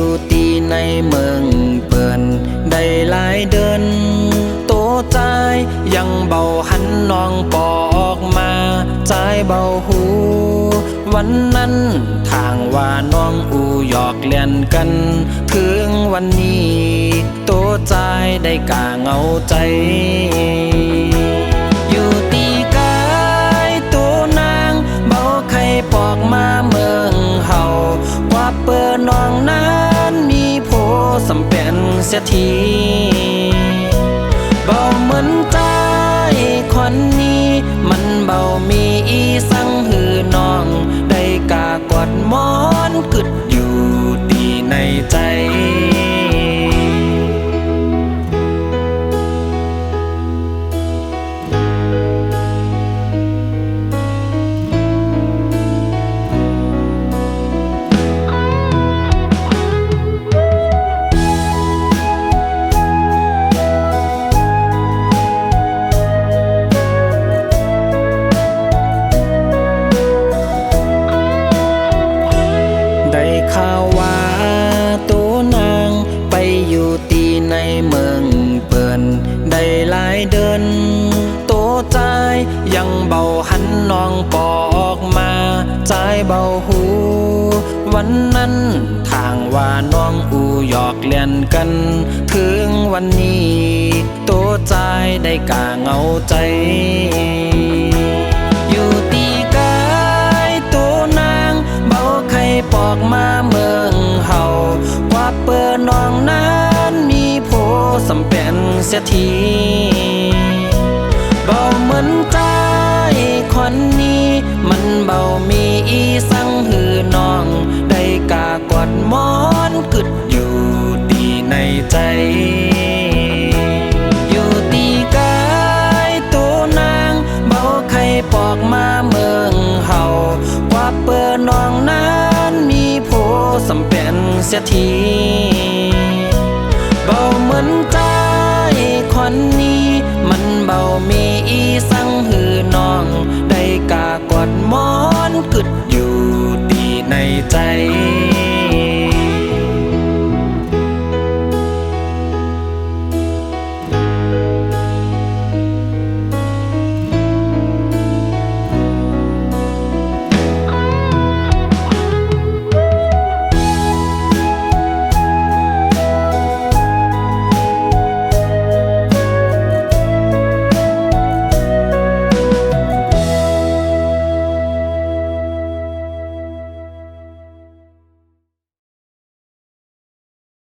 อยู่ตีในเมืองเปิ่นได้หลายเดือนโตใจยังเบาหันน้องปอกมาใจเบาหูวันนั้นทางว่าน้องอูหยอกเล่นกันถึงวันนี้โตใจได้กาเงาใจอยู่ตีกายตัวนางเบาไข่ปอกมาเมืองเฮากว่าเปิดน้องนั้นมีโพสำเป็นเสียทีเบาเหมือนใจคนนี้มันเบามีอีสังหือน้องได้กากอดมอนกึดอยู่ดีในใจได้ข่าวว่าตัวนางไปอยู่ตีในเมืองเปิ่นได้หลายเดือนโตใจยังเบาหันน้องปอกมาใจเบาหูวันนั้นทางว่าน้องอูหยอกเล่นกันถึงวันนี้โตใจได้กาเงาใจอยู่ตีกายตัวนางเบาไข่ปอกมาเมืองเฮากว่าเปิดน้องนั้นมีโพสำเป็นเสียทีเบาเหมือนใจคนนี้มันเบามีอีสังหือน้องได้กากอดมอนกึดอยู่ดีในใจอยู่ตีกายตัวนางเบาไข่ปอกมาเมืองเฮากว่าเปิดน้องนั้นมีโพสำเป็นเสียทีเบาเหมือนใจคนนี้มันเบามีอีสังหือน้องได้กากอดมอนกึดอยู่ดีในใจ